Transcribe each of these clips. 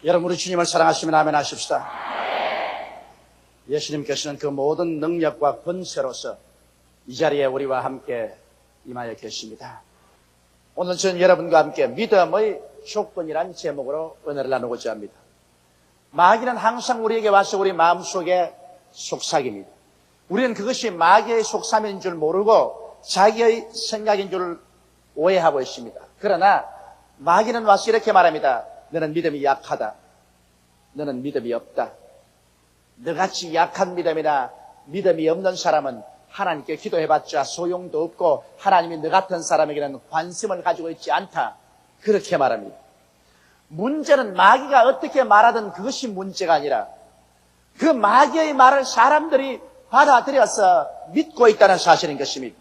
여러분, 우리 주님을 사랑하시면 아멘 하십시다. 예수님께서는 그 모든 능력과 권세로서 이 자리에 우리와 함께 임하여 계십니다. 오늘 저는 여러분과 함께 믿음의 조건이란 제목으로 은혜를 나누고자 합니다. 마귀는 항상 우리에게 와서 우리 마음속에 속삭입니다. 우리는 그것이 마귀의 속삭임인 줄 모르고 자기의 생각인 줄 오해하고 있습니다. 그러나 마귀는 와서 이렇게 말합니다. 너는 믿음이 약하다. 너는 믿음이 없다. 너같이 약한 믿음이나 믿음이 없는 사람은 하나님께 기도해봤자 소용도 없고 하나님이 너 같은 사람에게는 관심을 가지고 있지 않다. 그렇게 말합니다. 문제는 마귀가 어떻게 말하든 그것이 문제가 아니라 그 마귀의 말을 사람들이 받아들여서 믿고 있다는 사실인 것입니다.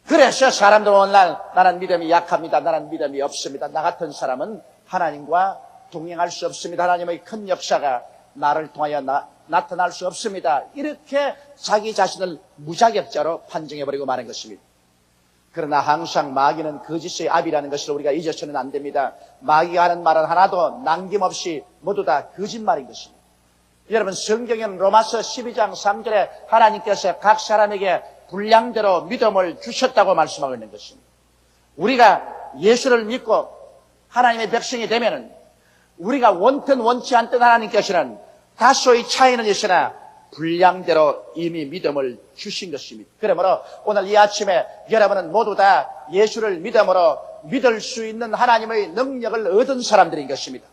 그래서 사람들은 오늘날 나는 믿음이 약합니다. 나는 믿음이 없습니다. 나 같은 사람은 하나님과 동행할 수 없습니다. 하나님의 큰 역사가 나를 통하여 나타날 수 없습니다. 이렇게 자기 자신을 무자격자로 판정해버리고 마는 것입니다. 그러나 항상 마귀는 거짓의 압이라는 것을 우리가 잊어서는 안 됩니다. 마귀가 하는 말은 하나도 남김없이 모두 다 거짓말인 것입니다. 여러분, 성경에는 로마서 12장 3절에 하나님께서 각 사람에게 분량대로 믿음을 주셨다고 말씀하고 있는 것입니다. 우리가 예수를 믿고 하나님의 백성이 되면은 우리가 원튼 원치 않던 하나님께서는 다소의 차이는 있으나 분량대로 이미 믿음을 주신 것입니다. 그러므로 오늘 이 아침에 여러분은 모두 다 예수를 믿음으로 믿을 수 있는 하나님의 능력을 얻은 사람들인 것입니다.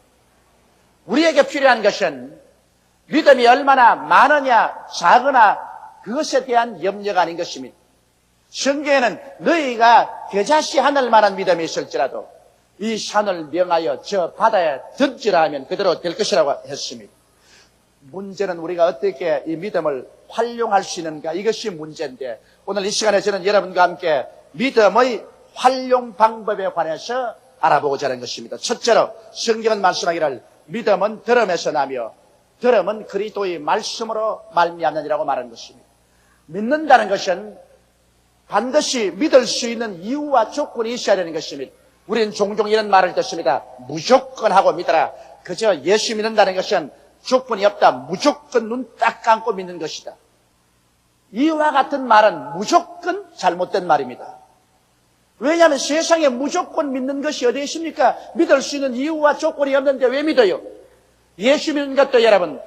우리에게 필요한 것은 믿음이 얼마나 많으냐 작으나 그것에 대한 염려가 아닌 것입니다. 성경에는 너희가 겨자씨 하늘만한 믿음이 있을지라도 이 산을 명하여 저 바다에 던지라 하면 그대로 될 것이라고 했습니다. 문제는 우리가 어떻게 이 믿음을 활용할 수 있는가, 이것이 문제인데 오늘 이 시간에 저는 여러분과 함께 믿음의 활용 방법에 관해서 알아보고자 하는 것입니다. 첫째로 성경은 말씀하기를 믿음은 들음에서 나며 들음은 그리스도의 말씀으로 말미암느니라고 말하는 것입니다. 믿는다는 것은 반드시 믿을 수 있는 이유와 조건이 있어야 되는 것입니다. 우리는 종종 이런 말을 듣습니다. 무조건 하고 믿어라. 그저 예수 믿는다는 것은 조건이 없다. 무조건 눈 딱 감고 믿는 것이다. 이와 같은 말은 무조건 잘못된 말입니다. 왜냐하면 세상에 무조건 믿는 것이 어디 있습니까? 믿을 수 있는 이유와 조건이 없는데 왜 믿어요? 예수 믿는 것도 여러분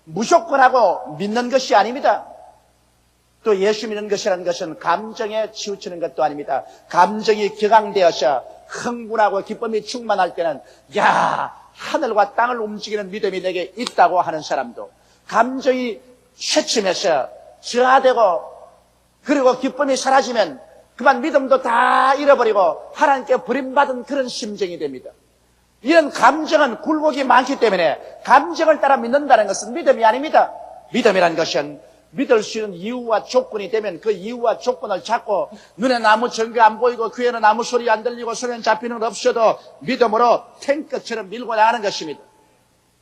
무조건 하고 믿는 것이 아닙니다. 또 예수 믿는 것이라는 것은 감정에 치우치는 것도 아닙니다. 감정이 격앙되어서 흥분하고 기쁨이 충만할 때는 하늘과 땅을 움직이는 믿음이 내게 있다고 하는 사람도, 감정이 쇠침해서 저하되고 그리고 기쁨이 사라지면 그만 믿음도 다 잃어버리고 하나님께 버림받은 그런 심정이 됩니다. 이런 감정은 굴곡이 많기 때문에 감정을 따라 믿는다는 것은 믿음이 아닙니다. 믿음이라는 것은 믿을 수 있는 이유와 조건이 되면 그 이유와 조건을 찾고 눈에는 아무 증거 안 보이고 귀에는 아무 소리 안 들리고 손에는 잡히는 것 없어도 믿음으로 탱크처럼 밀고 나가는 것입니다.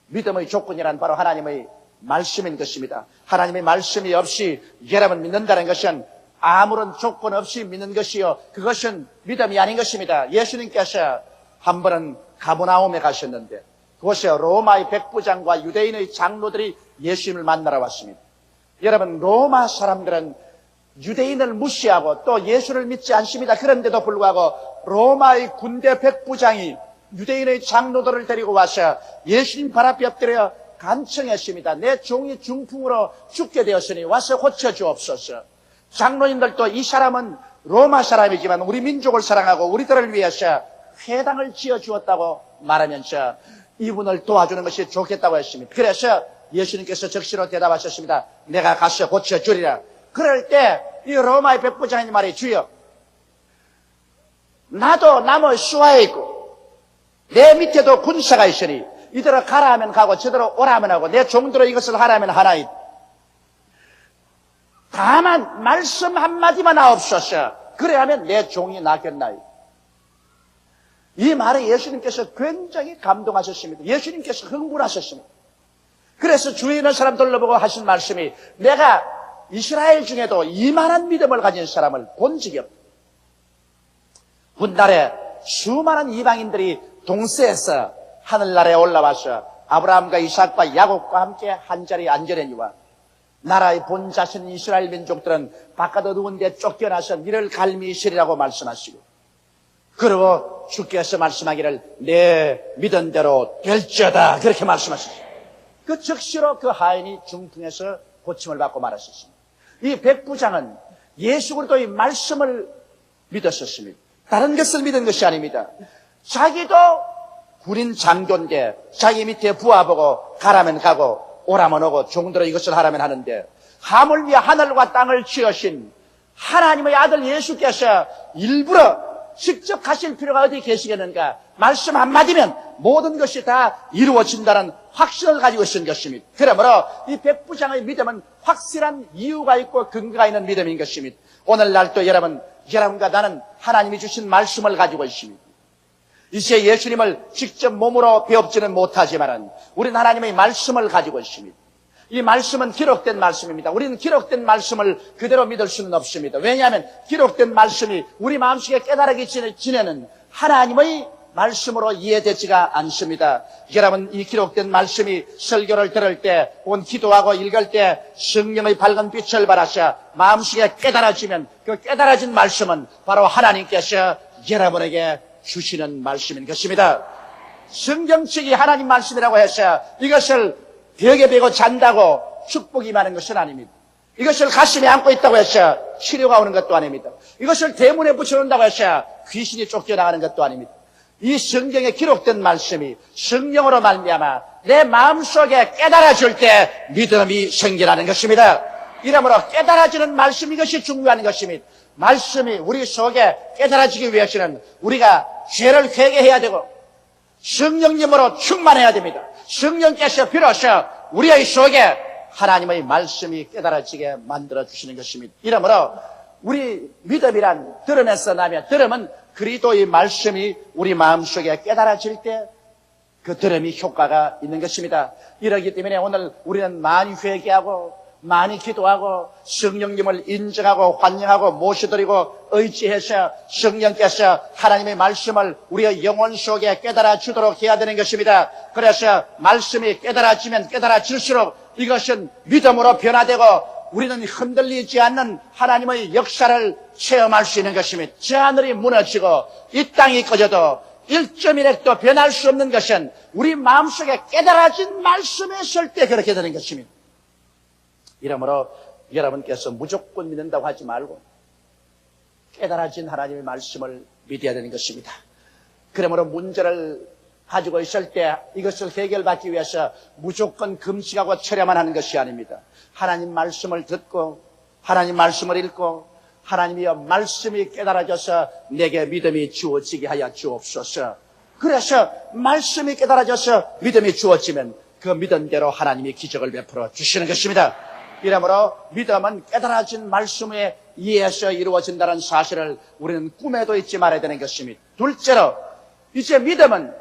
믿음의 조건이란 바로 하나님의 말씀인 것입니다. 하나님의 말씀이 없이 여러분 믿는다는 것은 아무런 조건 없이 믿는 것이요, 그것은 믿음이 아닌 것입니다. 예수님께서 한 번은 가버나움에 가셨는데 그곳에 로마의 백부장과 유대인의 장로들이 예수님을 만나러 왔습니다. 여러분, 로마 사람들은 유대인을 무시하고 또 예수를 믿지 않습니다. 그런데도 불구하고 로마의 군대 백부장이 유대인의 장로들을 데리고 와서 예수님 발 앞에 엎드려 간청했습니다. 내 종이 중풍으로 죽게 되었으니 와서 고쳐주옵소서. 장로님들도 이 사람은 로마 사람이지만 우리 민족을 사랑하고 우리들을 위해서 회당을 지어주었다고 말하면서 이분을 도와주는 것이 좋겠다고 했습니다. 그래서 예수님께서 적시로 대답하셨습니다. 내가 가서 고쳐주리라. 그럴 때 이 로마의 백부장이 말이, 주여, 나도 남의 수하에 있고 내 밑에도 군사가 있으니 이대로 가라 하면 가고 저대로 오라 하면 하고 내 종대로 이것을 하라 하면 하나이다. 다만 말씀 한마디만 하옵소서. 그래야 하면 내 종이 낫겠나이다. 이 말에 예수님께서 굉장히 감동하셨습니다. 예수님께서 흥분하셨습니다. 그래서 주위에 있는 사람들로 보고 하신 말씀이, 내가 이스라엘 중에도 이만한 믿음을 가진 사람을 본 적이 없다. 훗날에 수많은 이방인들이 동서에서 하늘나라에 올라와서 아브라함과 이삭과 야곱과 함께 한자리에 앉으려니와 나라의 본 자신 이스라엘 민족들은 바깥 어두운 데 쫓겨나서 니를 갈미 있으리라고 말씀하시고, 그리고 주께서 말씀하기를 내 믿은 대로 될지어다 그렇게 말씀하셨어요. 그 즉시로 그 하인이 중풍에서 고침을 받고 말았었습니다. 이 백부장은 예수 그리스도의 말씀을 믿었었습니다. 다른 것을 믿은 것이 아닙니다. 자기도 군인 장교인데 자기 밑에 부하보고 가라면 가고 오라면 오고 종들은 이것을 하라면 하는데, 하물며 하늘과 땅을 지으신 하나님의 아들 예수께서 일부러 직접 가실 필요가 어디 계시겠는가? 말씀 한마디면 모든 것이 다 이루어진다는 확신을 가지고 있는 것입니다. 그러므로 이 백부장의 믿음은 확실한 이유가 있고 근거가 있는 믿음인 것입니다. 오늘날 또 여러분과 나는 하나님이 주신 말씀을 가지고 있습니다. 이제 예수님을 직접 몸으로 배웁지는 못하지만 우리는 하나님의 말씀을 가지고 있습니다. 이 말씀은 기록된 말씀입니다. 우리는 기록된 말씀을 그대로 믿을 수는 없습니다. 왜냐하면 기록된 말씀이 우리 마음속에 깨달아기 전에는 하나님의 말씀으로 이해되지가 않습니다. 여러분, 이 기록된 말씀이 설교를 들을 때 혹은 기도하고 읽을 때 성령의 밝은 빛을 발하셔 마음속에 깨달아지면 그 깨달아진 말씀은 바로 하나님께서 여러분에게 주시는 말씀인 것입니다. 성경책이 하나님 말씀이라고 해서 이것을 벽에 베고 잔다고 축복이 많은 것은 아닙니다. 이것을 가슴에 안고 있다고 해서 치료가 오는 것도 아닙니다. 이것을 대문에 붙여놓는다고 해서 귀신이 쫓겨나가는 것도 아닙니다. 이 성경에 기록된 말씀이 성령으로 말미암아 내 마음속에 깨달아질 때 믿음이 생겨나는 것입니다. 이러므로 깨달아지는 말씀, 이것이 중요한 것입니다. 말씀이 우리 속에 깨달아지기 위해서는 우리가 죄를 회개해야 되고 성령님으로 충만해야 됩니다. 성령께서 비로소 우리의 속에 하나님의 말씀이 깨달아지게 만들어주시는 것입니다. 이러므로 우리 믿음이란 들음에서 나며, 들음은 그리스도의 말씀이 우리 마음속에 깨달아질 때 그 들음이 효과가 있는 것입니다. 이러기 때문에 오늘 우리는 많이 회개하고 많이 기도하고 성령님을 인정하고 환영하고 모셔드리고 의지해서 성령께서 하나님의 말씀을 우리의 영혼 속에 깨달아 주도록 해야 되는 것입니다. 그래서 말씀이 깨달아지면 깨달아질수록 이것은 믿음으로 변화되고 우리는 흔들리지 않는 하나님의 역사를 체험할 수 있는 것입니다. 저 하늘이 무너지고 이 땅이 꺼져도 1.1핵도 변할 수 없는 것은 우리 마음속에 깨달아진 말씀에 설 때 그렇게 되는 것입니다. 이러므로 여러분께서 무조건 믿는다고 하지 말고 깨달아진 하나님의 말씀을 믿어야 되는 것입니다. 그러므로 문제를 가지고 있을 때 이것을 해결받기 위해서 무조건 금식하고 철야만 하는 것이 아닙니다. 하나님 말씀을 듣고 하나님 말씀을 읽고 하나님의 말씀이 깨달아져서 내게 믿음이 주어지게 하여 주옵소서. 그래서 말씀이 깨달아져서 믿음이 주어지면 그 믿음대로 하나님이 기적을 베풀어 주시는 것입니다. 이러므로 믿음은 깨달아진 말씀에 의해서 이루어진다는 사실을 우리는 꿈에도 잊지 말아야 되는 것입니다. 둘째로, 이제 믿음은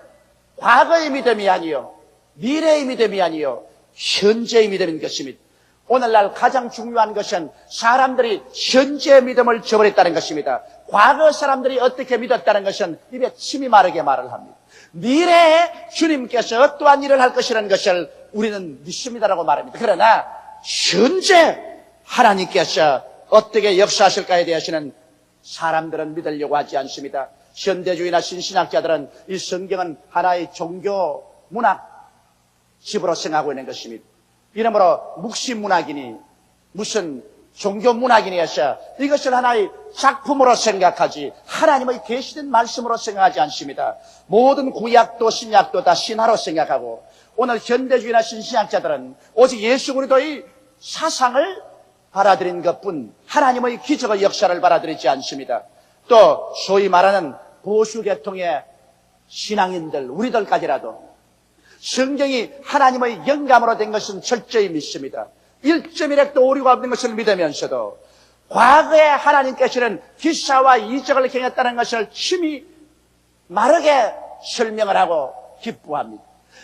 과거의 믿음이 아니요 미래의 믿음이 아니요 현재의 믿음인 것입니다. 오늘날 가장 중요한 것은 사람들이 현재의 믿음을 저버렸다는 것입니다. 과거 사람들이 어떻게 믿었다는 것은 입에 침이 마르게 말을 합니다. 미래에 주님께서 어떠한 일을 할 것이라는 것을 우리는 믿습니다라고 말합니다. 그러나 현재 하나님께서 어떻게 역사하실까에 대해서는 사람들은 믿으려고 하지 않습니다. 현대주의나 신신학자들은 이 성경은 하나의 종교 문학 집으로 생각하고 있는 것입니다. 이러므로 묵시문학이니 무슨 종교문학이니 해서 이것을 하나의 작품으로 생각하지 하나님의 계시된 말씀으로 생각하지 않습니다. 모든 구약도 신약도 다 신화로 생각하고 오늘 현대주의나 신신학자들은 오직 예수 그리스도의 사상을 받아들인 것뿐 하나님의 기적의 역사를 받아들이지 않습니다. 또 소위 말하는 보수계통의 신앙인들, 우리들까지라도 성경이 하나님의 영감으로 된 것은 철저히 믿습니다. 1.1핵도 오류가 없는 것을 믿으면서도 과거에 하나님께서는 기사와 이적을 행했다는 것을 침이 마르게 설명을 하고 기뻐합니다.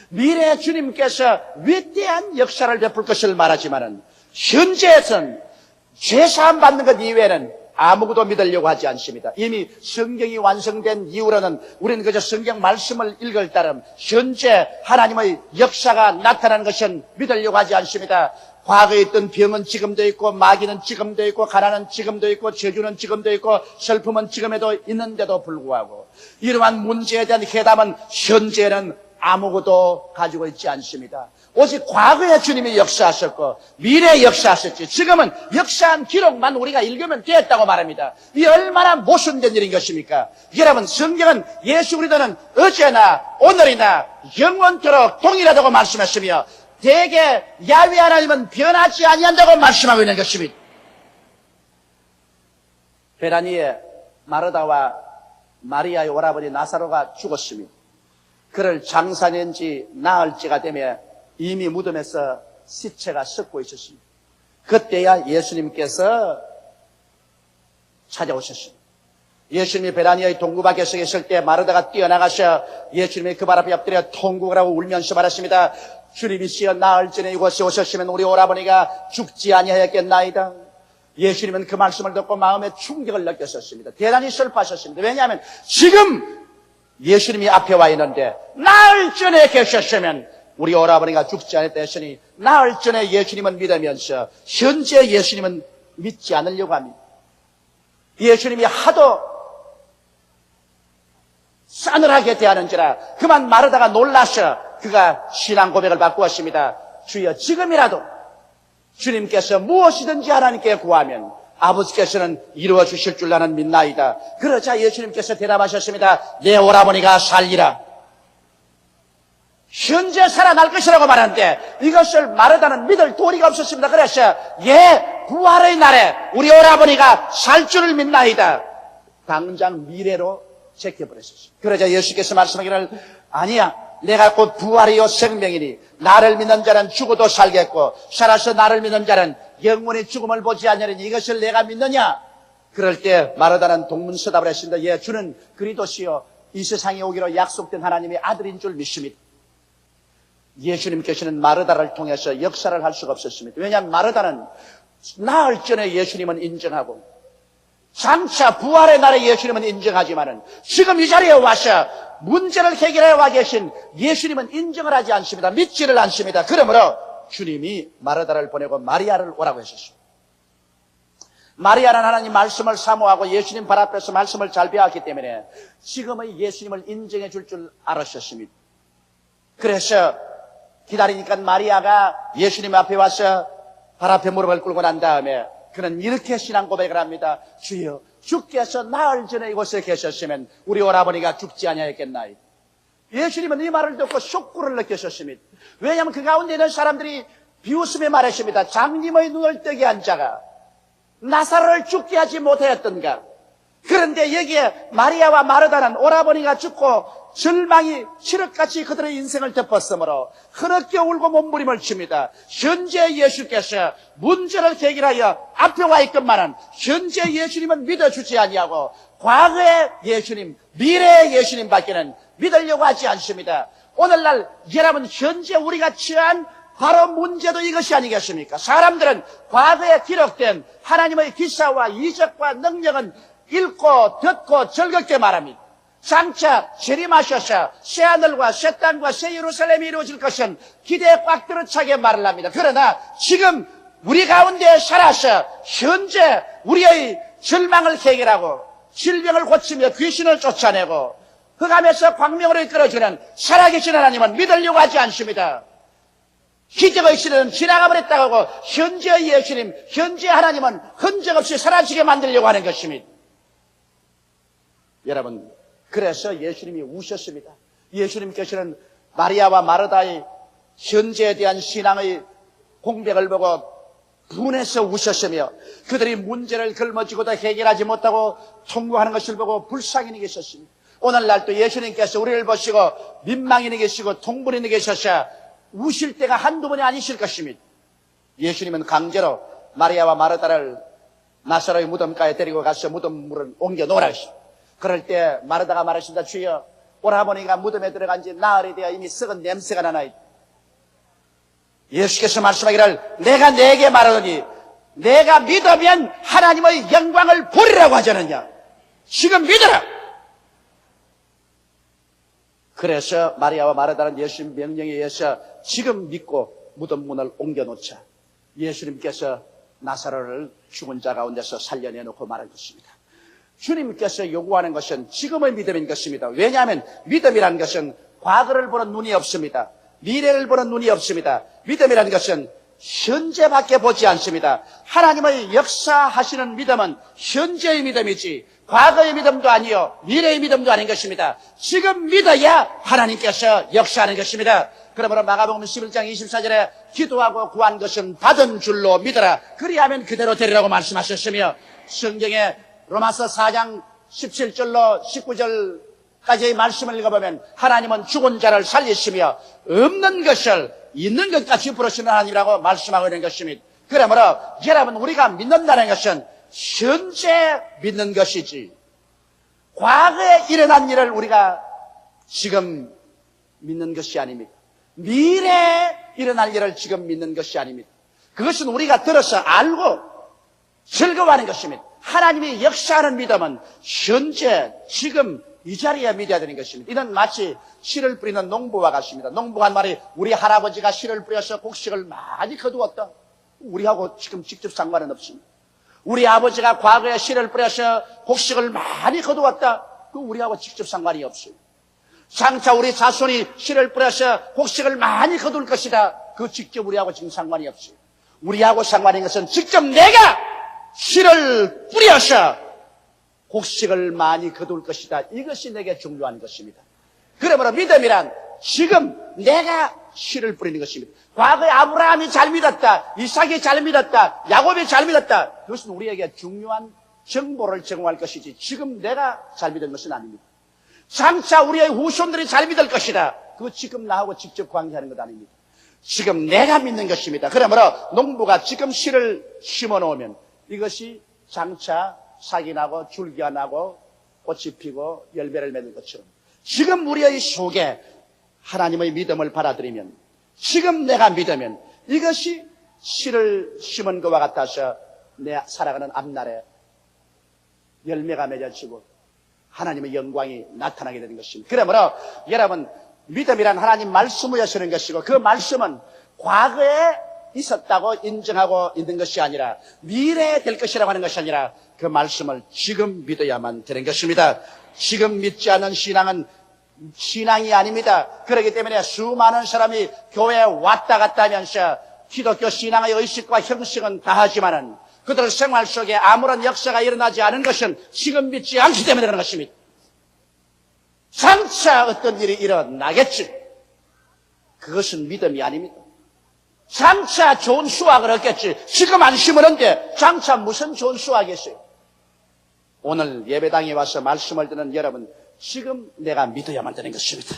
미래에 주님께서 위대한 역사를 베풀 것을 말하지만은 현재에선 죄사함 받는 것 이외에는 아무것도 믿으려고 하지 않습니다. 이미 성경이 완성된 이후로는 우리는 그저 성경 말씀을 읽을 따름 현재 하나님의 역사가 나타나는 것은 믿으려고 하지 않습니다. 과거에 있던 병은 지금도 있고, 마귀는 지금도 있고, 가난은 지금도 있고, 저주는 지금도 있고, 슬픔은 지금에도 있는데도 불구하고 이러한 문제에 대한 해답은 현재는 아무것도 가지고 있지 않습니다. 오직 과거에 주님이 역사하셨고 미래에 역사하셨지, 지금은 역사한 기록만 우리가 읽으면 됐다고 말합니다. 이 얼마나 모순된 일인 것입니까? 여러분, 성경은 예수 그리스도는 어제나 오늘이나 영원토록 동일하다고 말씀했으며 대개 야훼 하나님은 변하지 아니한다고 말씀하고 있는 것입니다. 베라니에 마르다와 마리아의 오라버니 나사로가 죽었습니다. 그를 장사낸지 나흘째가 되며 이미 무덤에서 시체가 썩고 있었습니다. 그때야 예수님께서 찾아오셨습니다. 예수님이 베라니아의 동굴 밖에 서 계실 때 마르다가 뛰어나가셔 예수님이 그 발 앞에 엎드려 통곡을 하고 울면서 말했습니다. 주님이시여, 나흘 전에 이곳에 오셨으면 우리 오라버니가 죽지 아니하였겠나이다. 예수님은 그 말씀을 듣고 마음에 충격을 느꼈었습니다. 대단히 슬퍼하셨습니다. 왜냐하면 지금 예수님이 앞에 와 있는데 나흘 전에 계셨으면 우리 오라버니가 죽지 않았다 했으니 나흘 전에 예수님은 믿으면서 현재 예수님은 믿지 않으려고 합니다. 예수님이 하도 싸늘하게 대하는지라 그만 마르다가 놀라서 그가 신앙 고백을 바꾸었습니다. 주여, 지금이라도 주님께서 무엇이든지 하나님께 구하면 아버지께서는 이루어 주실 줄 나는 믿나이다. 그러자 예수님께서 대답하셨습니다. 내 오라버니가 살리라. 현재 살아날 것이라고 말하는데 이것을 마르다는 믿을 도리가 없었습니다. 그래서 부활의 날에 우리 오라버니가 살 줄을 믿나이다. 당장 미래로 제껴버렸습니다. 그러자 예수께서 말씀하기를, 아니야, 내가 곧 부활이요 생명이니 나를 믿는 자는 죽어도 살겠고 살아서 나를 믿는 자는 영원히 죽음을 보지 않으리니 이것을 내가 믿느냐? 그럴 때 마르다는 동문서답을 했습니다. 주는 그리스도시요 이 세상에 오기로 약속된 하나님의 아들인 줄 믿습니다. 예수님께서는 마르다를 통해서 역사를 할 수가 없었습니다. 왜냐하면 마르다는 나흘 전에 예수님은 인정하고 장차 부활의 날에 예수님은 인정하지만은 지금 이 자리에 와서 문제를 해결해 와 계신 예수님은 인정을 하지 않습니다. 믿지를 않습니다. 그러므로 주님이 마르다를 보내고 마리아를 오라고 하셨습니다. 마리아는 하나님 말씀을 사모하고 예수님 발 앞에서 말씀을 잘 배웠기 때문에 지금의 예수님을 인정해 줄 알았었습니다. 그래서 기다리니까 마리아가 예수님 앞에 와서 발 앞에 무릎을 꿇고 난 다음에 그는 이렇게 신앙 고백을 합니다. 주여, 주께서 나흘 전에 이곳에 계셨으면 우리 오라버니가 죽지 아니하였겠나이. 예수님은 이 말을 듣고 쇼크를 느끼셨습니다. 왜냐하면 그 가운데 있는 사람들이 비웃음에 말했습니다. 장님의 눈을 뜨게 한 자가 나사로를 죽게 하지 못하였던가. 그런데 여기에 마리아와 마르다는 오라버니가 죽고 절망이 칠흑같이 그들의 인생을 덮었으므로 그렇게 울고 몸부림을 칩니다. 현재 예수께서 문제를 해결하여 앞에 와 있건만은 현재 예수님은 믿어주지 아니하고 과거의 예수님, 미래의 예수님 밖에는 믿으려고 하지 않습니다. 오늘날 여러분, 현재 우리가 처한 바로 문제도 이것이 아니겠습니까? 사람들은 과거에 기록된 하나님의 기사와 이적과 능력은 읽고 듣고 즐겁게 말합니다. 장차 재림하셔서 새하늘과 새 땅과 새 예루살렘이 이루어질 것은 기대에 꽉 들어차게 말을 합니다. 그러나 지금 우리 가운데 살아서 현재 우리의 절망을 해결하고 질병을 고치며 귀신을 쫓아내고 흑암에서 광명으로 이끌어주는 살아계신 하나님은 믿으려고 하지 않습니다. 기적의 시대는 지나가 버렸다고 하고 현재의 예수님, 현재 하나님은 흔적 없이 사라지게 만들려고 하는 것입니다. 여러분, 그래서 예수님이 우셨습니다. 예수님께서는 마리아와 마르다의 현재에 대한 신앙의 공백을 보고 분해서 우셨으며 그들이 문제를 걸머쥐고도 해결하지 못하고 통과하는 것을 보고 불쌍히 계셨습니다. 오늘날도 예수님께서 우리를 보시고 민망히 계시고 통분히 계셔서 우실 때가 한두 번이 아니실 것입니다. 예수님은 강제로 마리아와 마르다를 나사로의 무덤가에 데리고 가서 무덤물을 옮겨 놓으라 하십니다. 그럴 때 마르다가 말하신다. 주여, 오라버니가 무덤에 들어간 지 나흘이 되어 이미 썩은 냄새가 나나이다. 예수께서 말씀하기를 내가 네게 말하노니 내가 믿으면 하나님의 영광을 보리라고 하지 않느냐. 지금 믿어라. 그래서 마리아와 마르다는 예수님 명령에 의해서 지금 믿고 무덤 문을 옮겨놓자 예수님께서 나사로를 죽은 자 가운데서 살려내놓고 말한 것입니다. 주님께서 요구하는 것은 지금의 믿음인 것입니다. 왜냐하면 믿음이라는 것은 과거를 보는 눈이 없습니다. 미래를 보는 눈이 없습니다. 믿음이라는 것은 현재밖에 보지 않습니다. 하나님의 역사하시는 믿음은 현재의 믿음이지 과거의 믿음도 아니요 미래의 믿음도 아닌 것입니다. 지금 믿어야 하나님께서 역사하는 것입니다. 그러므로 마가복음 11장 24절에 기도하고 구한 것은 받은 줄로 믿어라. 그리하면 그대로 되리라고 말씀하셨으며 성경에 로마서 4장 17절로 19절까지의 말씀을 읽어보면 하나님은 죽은 자를 살리시며 없는 것을 있는 것까지 부르시는 하나님이라고 말씀하고 있는 것입니다. 그러므로 여러분 우리가 믿는다는 것은 현재 믿는 것이지 과거에 일어난 일을 우리가 지금 믿는 것이 아닙니다. 미래에 일어날 일을 지금 믿는 것이 아닙니다. 그것은 우리가 들어서 알고 즐거워하는 것입니다. 하나님이 역사하는 믿음은 현재 지금 이 자리에 믿어야 되는 것입니다. 이는 마치 씨를 뿌리는 농부와 같습니다. 농부가 한 말이 우리 할아버지가 씨를 뿌려서 곡식을 많이 거두었다. 우리하고 지금 직접 상관은 없습니다. 우리 아버지가 과거에 씨를 뿌려서 곡식을 많이 거두었다. 그 우리하고 직접 상관이 없어요. 장차 우리 자손이 씨를 뿌려서 곡식을 많이 거둘 것이다. 그 직접 우리하고 지금 상관이 없어요. 우리하고 상관인 것은 직접 내가 씨를 뿌려서 곡식을 많이 거둘 것이다. 이것이 내게 중요한 것입니다. 그러므로 믿음이란 지금 내가 씨를 뿌리는 것입니다. 과거에 아브라함이 잘 믿었다, 이삭이 잘 믿었다, 야곱이 잘 믿었다. 그것은 우리에게 중요한 정보를 제공할 것이지 지금 내가 잘 믿은 것은 아닙니다. 장차 우리의 후손들이 잘 믿을 것이다. 그거 지금 나하고 직접 관계하는 것 아닙니다. 지금 내가 믿는 것입니다. 그러므로 농부가 지금 씨를 심어놓으면 이것이 장차 싹이 나고 줄기가 나고 꽃이 피고 열매를 맺는 것처럼 지금 우리의 속에 하나님의 믿음을 받아들이면 지금 내가 믿으면 이것이 씨를 심은 것과 같아서 내 살아가는 앞날에 열매가 맺어지고 하나님의 영광이 나타나게 되는 것입니다. 그러므로 여러분 믿음이란 하나님 말씀을 여시는 것이고 그 말씀은 과거에 있었다고 인정하고 있는 것이 아니라 미래에 될 것이라고 하는 것이 아니라 그 말씀을 지금 믿어야만 되는 것입니다. 지금 믿지 않는 신앙은 신앙이 아닙니다. 그렇기 때문에 수많은 사람이 교회에 왔다 갔다 하면서 기독교 신앙의 의식과 형식은 다 하지만은 그들 생활 속에 아무런 역사가 일어나지 않은 것은 지금 믿지 않기 때문에 그런 것입니다. 장차 어떤 일이 일어나겠지. 그것은 믿음이 아닙니다. 장차 좋은 수확을 얻겠지. 지금 안 심었는데 장차 무슨 좋은 수확이 있어요. 오늘 예배당에 와서 말씀을 듣는 여러분, 지금 내가 믿어야만 되는 것입니다.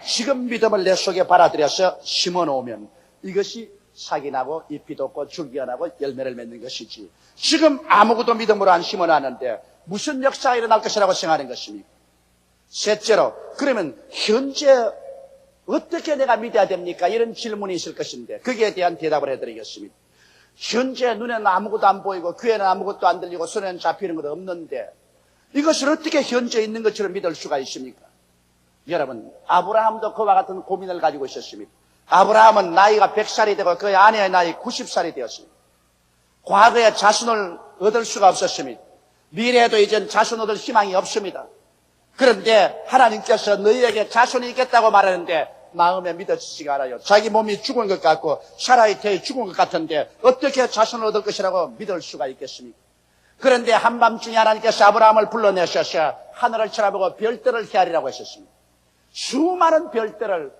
지금 믿음을 내 속에 받아들여서 심어놓으면 이것이 싹이 나고 잎이 돋고 줄기가 나고 열매를 맺는 것이지 지금 아무것도 믿음으로 안 심어놨는데 무슨 역사가 일어날 것이라고 생각하는 것입니까? 셋째로, 그러면 현재 어떻게 내가 믿어야 됩니까? 이런 질문이 있을 것인데 거기에 대한 대답을 해드리겠습니다. 현재 눈에는 아무것도 안 보이고 귀에는 아무것도 안 들리고 손에는 잡히는 것도 없는데 이것을 어떻게 현재 있는 것처럼 믿을 수가 있습니까? 여러분, 아브라함도 그와 같은 고민을 가지고 있었습니다. 아브라함은 나이가 100살이 되고 그의 아내의 나이 90살이 되었습니다. 과거에 자손을 얻을 수가 없었습니다. 미래에도 이젠 자손 얻을 희망이 없습니다. 그런데 하나님께서 너희에게 자손이 있겠다고 말하는데 마음에 믿어지지가 않아요. 자기 몸이 죽은 것 같고 사라의 태에 죽은 것 같은데 어떻게 자손을 얻을 것이라고 믿을 수가 있겠습니까? 그런데 한밤중에 하나님께서 아브라함을 불러내셔서 하늘을 쳐다보고 별들을 헤아리라고 하셨습니다. 수많은 별들을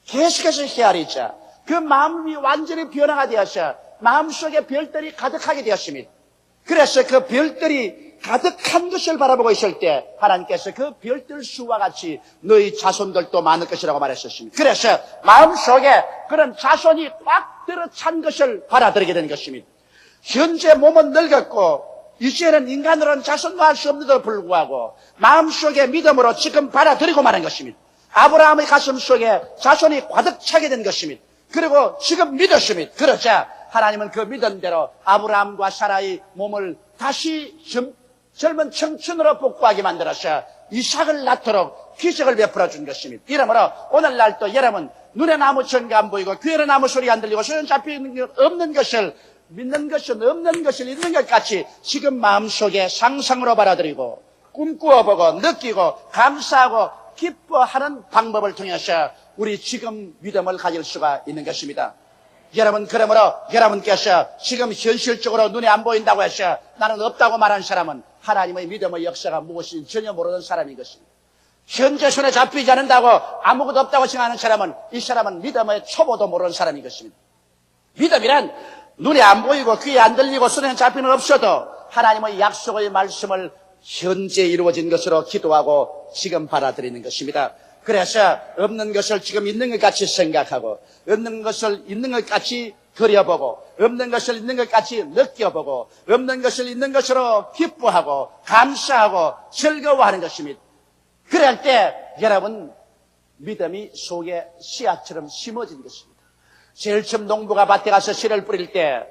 계속해서 헤아리자 그 마음이 완전히 변화가 되어서 마음속에 별들이 가득하게 되었습니다. 그래서 그 별들이 가득한 것을 바라보고 있을 때 하나님께서 그 별들 수와 같이 너희 자손들도 많을 것이라고 말했었습니다. 그래서 마음속에 그런 자손이 꽉 들어찬 것을 받아들이게 된 것입니다. 현재 몸은 늙었고 이제는 인간으로는 자손도 할 수 없는데도 불구하고 마음속에 믿음으로 지금 받아들이고 마는 것입니다. 아브라함의 가슴 속에 자손이 가득 차게 된 것입니다. 그리고 지금 믿었습니다. 그러자 하나님은 그 믿음대로 아브라함과 사라의 몸을 다시 젊은 청춘으로 복구하게 만들어서 이삭을 낳도록 기적을 베풀어 준 것입니다. 이러므로 오늘날 또 여러분 눈에 아무 증거 안 보이고 귀에는 아무 소리 안 들리고 손에 잡히는 것 없는 것을 믿는 것은 없는 것을 있는 것 같이 지금 마음속에 상상으로 받아들이고 꿈꾸어보고 느끼고 감사하고 기뻐하는 방법을 통해서 우리 지금 믿음을 가질 수가 있는 것입니다. 여러분, 그러므로 여러분께서 지금 현실적으로 눈에 안 보인다고 해서 나는 없다고 말하는 사람은 하나님의 믿음의 역사가 무엇인지 전혀 모르는 사람인 것입니다. 현재 손에 잡히지 않는다고 아무것도 없다고 생각하는 사람은 이 사람은 믿음의 초보도 모르는 사람인 것입니다. 믿음이란 눈에 안 보이고 귀에 안 들리고 손에 잡히는 없어도 하나님의 약속의 말씀을 현재 이루어진 것으로 기도하고 지금 받아들이는 것입니다. 그래서 없는 것을 지금 있는 것 같이 생각하고 없는 것을 있는 것 같이 그려보고 없는 것을 있는 것 같이 느껴보고 없는 것을 있는 것으로 기뻐하고 감사하고 즐거워하는 것입니다. 그럴 때 여러분 믿음이 속에 씨앗처럼 심어진 것입니다. 제일 처음 농부가 밭에 가서 씨를 뿌릴 때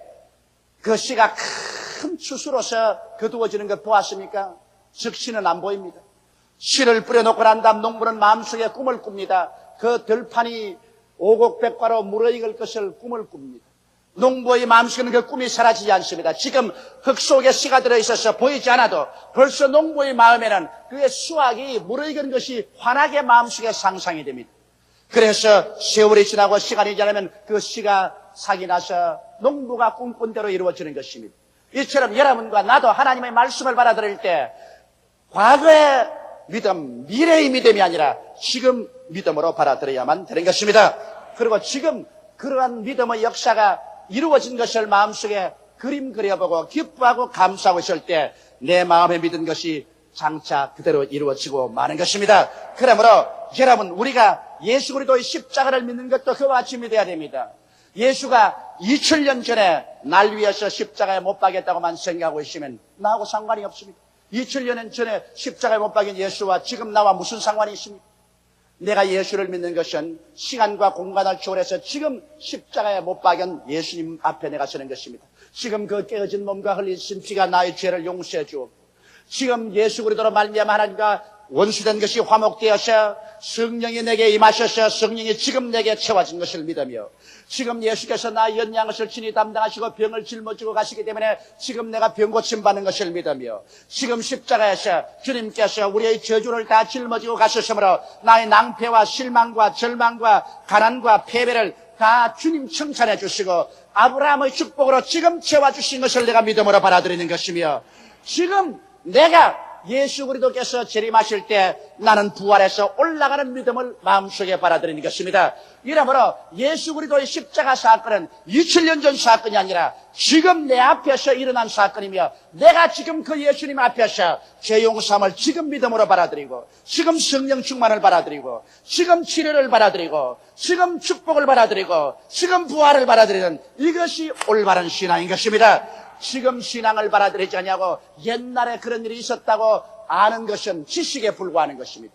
그 씨가 큰 추수로서 거두어지는 것 보았습니까? 즉시는 안 보입니다. 씨를 뿌려놓고 난 다음 농부는 마음속에 꿈을 꿉니다. 그 들판이 오곡백과로 무르익을 것을 꿈을 꿉니다. 농부의 마음속에는 그 꿈이 사라지지 않습니다. 지금 흙 속에 씨가 들어있어서 보이지 않아도 벌써 농부의 마음에는 그의 수확이 무르익은 것이 환하게 마음속에 상상이 됩니다. 그래서 세월이 지나고 시간이 지나면 그 씨가 삭이 나서 농부가 꿈꾼 대로 이루어지는 것입니다. 이처럼 여러분과 나도 하나님의 말씀을 받아들일 때 과거의 믿음, 미래의 믿음이 아니라 지금 믿음으로 받아들여야만 되는 것입니다. 그리고 지금 그러한 믿음의 역사가 이루어진 것을 마음속에 그림 그려보고 기뻐하고 감사하고 있을 때 내 마음에 믿은 것이 장차 그대로 이루어지고 마는 것입니다. 그러므로 여러분 우리가 예수 그리스도의 십자가를 믿는 것도 그와 같이 믿어야 됩니다. 예수가 2000년 전에 날 위해서 십자가에 못 박였다고만 생각하고 있으면 나하고 상관이 없습니다. 2000년 전에 십자가에 못 박인 예수와 지금 나와 무슨 상관이 있습니까? 내가 예수를 믿는 것은 시간과 공간을 초월해서 지금 십자가에 못 박인 예수님 앞에 내가 서는 것입니다. 지금 그 깨어진 몸과 흘리신 피가 나의 죄를 용서해 주옵고 지금 예수 그리스도로 말미암아 하나님과 원수된 것이 화목되어서 성령이 내게 임하셔서 성령이 지금 내게 채워진 것을 믿으며 지금 예수께서 나의 연약한 것을 친히 담당하시고 병을 짊어지고 가시기 때문에 지금 내가 병 고침받는 것을 믿으며 지금 십자가에서 주님께서 우리의 저주를 다 짊어지고 가셨으므로 나의 낭패와 실망과 절망과 가난과 패배를 다 주님 칭찬해 주시고 아브라함의 축복으로 지금 채워주신 것을 내가 믿음으로 받아들이는 것이며 지금 내가 예수 그리스도께서 재림하실 때 나는 부활해서 올라가는 믿음을 마음속에 받아들이는 것입니다. 이러므로 예수 그리스도의 십자가 사건은 2000년 전 사건이 아니라 지금 내 앞에서 일어난 사건이며 내가 지금 그 예수님 앞에서 죄 용서함을 지금 믿음으로 받아들이고 지금 성령 충만을 받아들이고 지금 치료를 받아들이고 지금 축복을 받아들이고 지금 부활을 받아들이는 이것이 올바른 신앙인 것입니다. 지금 신앙을 받아들이지 않냐고 옛날에 그런 일이 있었다고 아는 것은 지식에 불과하는 것입니다.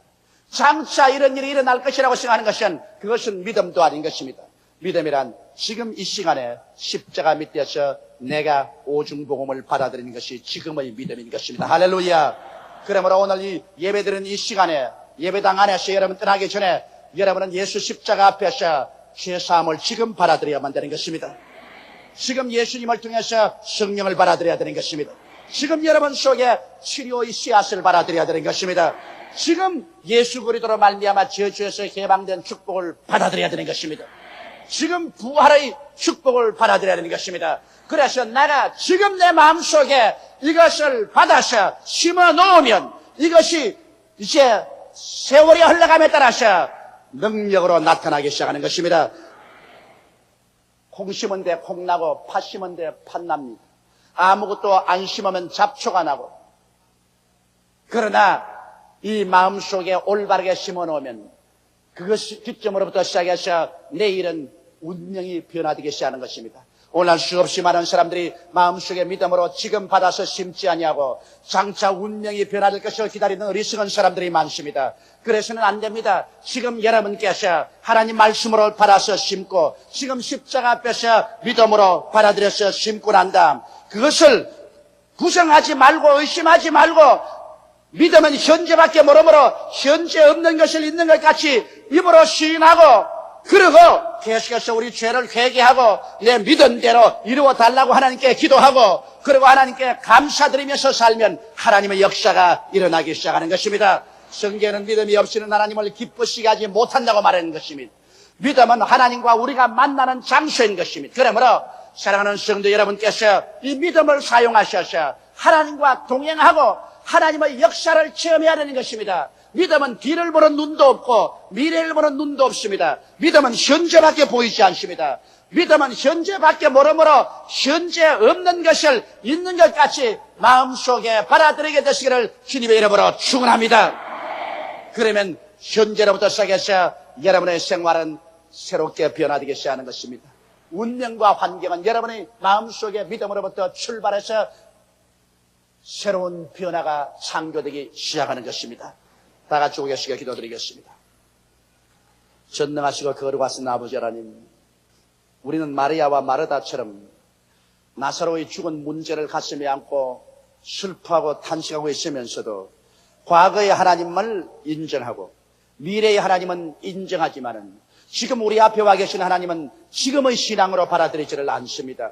장차 이런 일이 일어날 것이라고 생각하는 것은 그것은 믿음도 아닌 것입니다. 믿음이란 지금 이 시간에 십자가 밑에서 내가 오중복음을 받아들이는 것이 지금의 믿음인 것입니다. 할렐루야. 그러므로 오늘 이 예배드리는 이 시간에 예배당 안에서 여러분 떠나기 전에 여러분은 예수 십자가 앞에서 죄사함을 지금 받아들여야만 되는 것입니다. 지금 예수님을 통해서 성령을 받아들여야 되는 것입니다. 지금 여러분 속에 치료의 씨앗을 받아들여야 되는 것입니다. 지금 예수 그리스도로 말미암아 저주에서 해방된 축복을 받아들여야 되는 것입니다. 지금 부활의 축복을 받아들여야 되는 것입니다. 그래서 내가 지금 내 마음속에 이것을 받아서 심어 놓으면 이것이 이제 세월이 흘러감에 따라서 능력으로 나타나기 시작하는 것입니다. 콩 심은 데 콩 나고 팥 심은 데 팥 납니다. 아무것도 안 심으면 잡초가 나고 그러나 이 마음속에 올바르게 심어 놓으면 그것이 뒷점으로부터 시작해서 내일은 운명이 변화되기 시작하는 것입니다. 오늘 수없이 많은 사람들이 마음속에 믿음으로 지금 받아서 심지 아니하고 장차 운명이 변화될 것을 기다리는 어리석은 사람들이 많습니다. 그래서는 안 됩니다. 지금 여러분께서 하나님 말씀으로 받아서 심고 지금 십자가 앞에서 믿음으로 받아들여서 심고 난 다음 그것을 부정하지 말고 의심하지 말고 믿음은 현재밖에 모르므로 현재 없는 것을 있는 것 같이 입으로 시인하고 그리고 계속해서 우리 죄를 회개하고 내 믿음대로 이루어 달라고 하나님께 기도하고 그리고 하나님께 감사드리면서 살면 하나님의 역사가 일어나기 시작하는 것입니다. 성경에는 믿음이 없이는 하나님을 기쁘시게 하지 못한다고 말하는 것입니다. 믿음은 하나님과 우리가 만나는 장소인 것입니다. 그러므로 사랑하는 성도 여러분께서 이 믿음을 사용하셔서 하나님과 동행하고 하나님의 역사를 체험해야 되는 것입니다. 믿음은 뒤를 보는 눈도 없고 미래를 보는 눈도 없습니다. 믿음은 현재밖에 보이지 않습니다. 믿음은 현재밖에 모르므로 현재 없는 것을 있는 것 같이 마음속에 받아들이게 되시기를 주님의 이름으로 축원합니다. 그러면 현재로부터 시작해서 여러분의 생활은 새롭게 변화되기 시작하는 것입니다. 운명과 환경은 여러분의 마음속에 믿음으로부터 출발해서 새로운 변화가 창조되기 시작하는 것입니다. 다 같이 오겠시게 기도드리겠습니다. 전능하시고 거룩하신 아버지 하나님, 우리는 마리아와 마르다처럼 나사로의 죽은 문제를 가슴에 안고 슬퍼하고 탄식하고 있으면서도 과거의 하나님을 인정하고 미래의 하나님은 인정하지만은 지금 우리 앞에 와 계신 하나님은 지금의 신앙으로 받아들이지를 않습니다.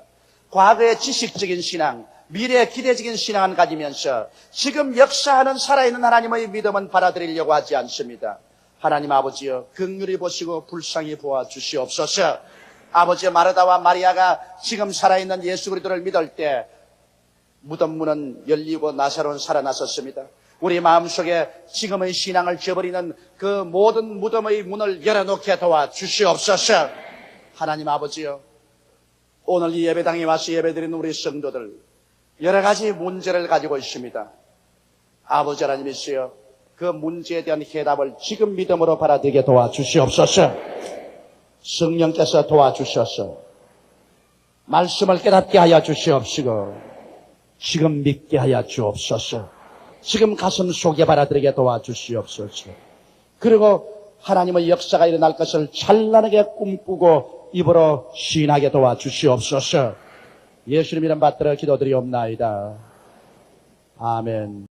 과거의 지식적인 신앙, 미래의 기대적인 신앙을 가지면서 지금 역사하는 살아있는 하나님의 믿음은 받아들이려고 하지 않습니다. 하나님 아버지여, 긍휼히 보시고 불쌍히 보아 주시옵소서. 아버지 마르다와 마리아가 지금 살아있는 예수 그리스도를 믿을 때 무덤 문은 열리고 나사로는 살아났었습니다. 우리 마음속에 지금의 신앙을 저버리는 그 모든 무덤의 문을 열어놓게 도와 주시옵소서. 하나님 아버지여, 오늘 이 예배당에 와서 예배드리는 우리 성도들 여러 가지 문제를 가지고 있습니다. 아버지 하나님이시여, 그 문제에 대한 해답을 지금 믿음으로 받아들이게 도와주시옵소서. 성령께서 도와주셔서 말씀을 깨닫게 하여 주시옵시고 지금 믿게 하여 주옵소서. 지금 가슴 속에 받아들이게 도와주시옵소서. 그리고 하나님의 역사가 일어날 것을 찬란하게 꿈꾸고 입으로 시인하게 도와주시옵소서. 예수님 이름 받들어 기도드리옵나이다. 아멘.